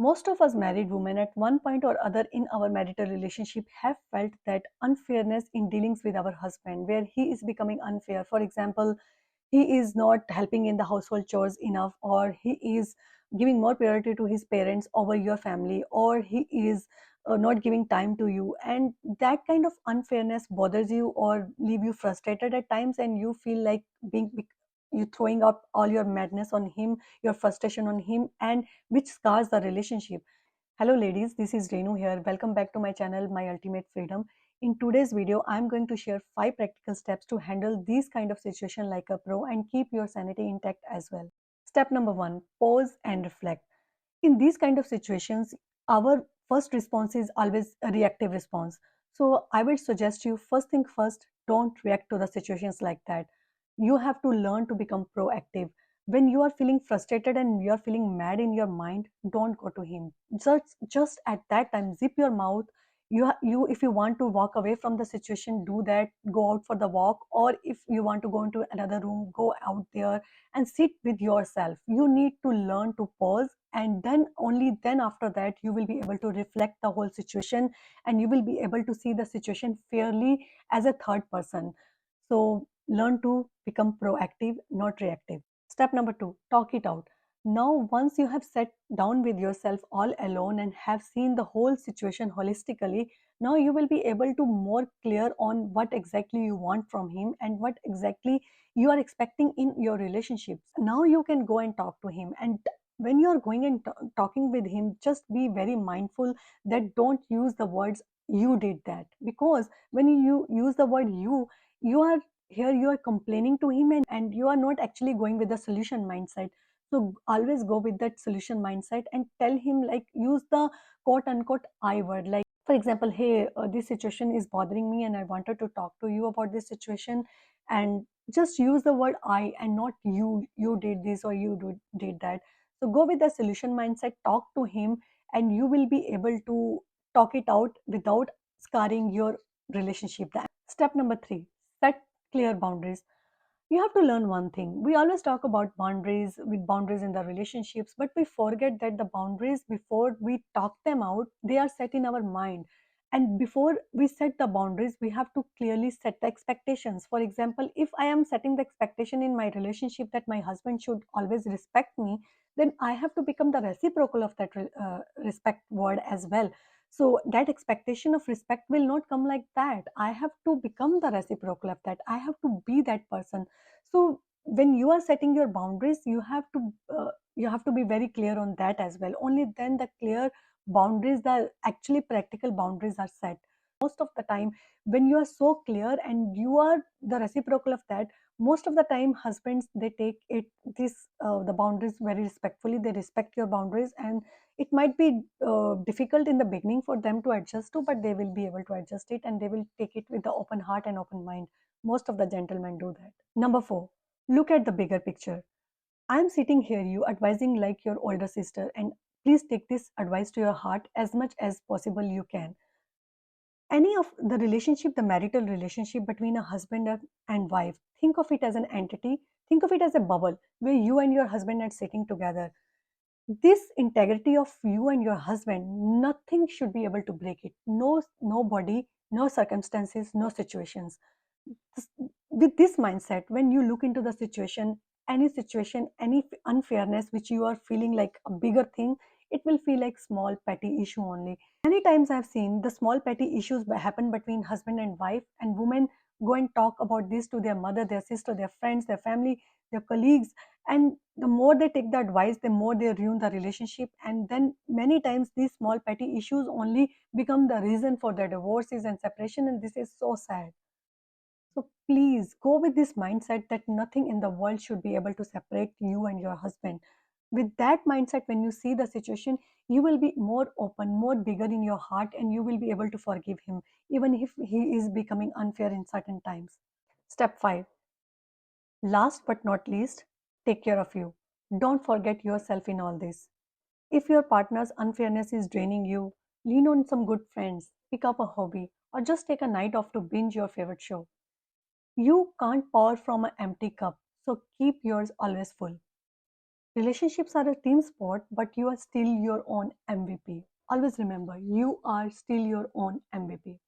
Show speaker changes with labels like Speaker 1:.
Speaker 1: Most of us married women at one point or other in our marital relationship have felt that unfairness in dealings with our husband, where he is becoming unfair. For example, he is not helping in the household chores enough, or he is giving more priority to his parents over your family, or he is not giving time to you. And that kind of unfairness bothers you or leave you frustrated at times, and you feel like you throwing up all your madness on him, your frustration on him, and which scars the relationship. Hello ladies, this is Renu here. Welcome back to my channel, My Ultimate Freedom. In today's video, I'm going to share 5 practical steps to handle these kind of situation like a pro and keep your sanity intact as well. Step number 1, pause and reflect. In these kind of situations, our first response is always a reactive response. So I would suggest you, first thing first, don't react to the situations like that. You have to learn to become proactive. When you are feeling frustrated and you are feeling mad in your mind, don't go to him. Just at that time, zip your mouth. You if you want to walk away from the situation, do that. Go out for the walk, or if you want to go into another room, go out there and sit with yourself. You need to learn to pause, and then only then after that you will be able to reflect the whole situation, and you will be able to see the situation fairly as a third person. So learn to become proactive, not reactive. Step number 2, talk it out. Now once you have sat down with yourself all alone and have seen the whole situation holistically, now you will be able to more clear on what exactly you want from him and what exactly you are expecting in your relationships. Now you can go and talk to him, and when you are going and talking with him, just be very mindful that don't use the words you did that, because when you use the word you are here, you are complaining to him, and you are not actually going with the solution mindset. So always go with that solution mindset and tell him, like, use the quote unquote I word, like for example, hey, this situation is bothering me and I wanted to talk to you about this situation. And just use the word I and not you did this or did that. So go with the solution mindset, talk to him, and you will be able to talk it out without scarring your relationship. Step number 3, set clear boundaries. You have to learn one thing. We always talk about boundaries, with boundaries in the relationships, but we forget that the boundaries, before we talk them out, they are set in our mind. And before we set the boundaries, we have to clearly set the expectations. For example, if I am setting the expectation in my relationship that my husband should always respect me, then I have to become the reciprocal of that respect word as well. So that expectation of respect will not come like that. I have to become the reciprocal of that. I have to be that person. So when you are setting your boundaries, you have to be very clear on that as well. Only then the clear boundaries, the actually practical boundaries, are set. Most of the time, when you are so clear and you are the reciprocal of that, most of the time husbands, they take it this the boundaries very respectfully. They respect your boundaries, and it might be difficult in the beginning for them to adjust to, but they will be able to adjust it, and they will take it with the open heart and open mind. Most of the gentlemen do that. Number 4, look at the bigger picture. I am sitting here, you advising like your older sister, and please take this advice to your heart as much as possible you can. Any of the relationship, the marital relationship between a husband and wife, think of it as an entity, think of it as a bubble where you and your husband are sitting together. This integrity of you and your husband, nothing should be able to break it. No, nobody, no circumstances, no situations. With this mindset, when you look into the situation, any unfairness which you are feeling like a bigger thing, it will feel like small petty issue only. Many times I've seen the small petty issues happen between husband and wife, and women go and talk about this to their mother, their sister, their friends, their family, their colleagues, and the more they take the advice, the more they ruin the relationship. And then many times these small petty issues only become the reason for their divorces and separation, and this is so sad. So please go with this mindset that nothing in the world should be able to separate you and your husband. With that mindset, when you see the situation, you will be more open, more bigger in your heart, and you will be able to forgive him, even if he is becoming unfair in certain times. Step 5, last but not least, take care of you. Don't forget yourself in all this. If your partner's unfairness is draining you, lean on some good friends, pick up a hobby, or just take a night off to binge your favorite show. You can't pour from an empty cup, so keep yours always full. Relationships are a team sport, but you are still your own MVP. Always remember, you are still your own MVP.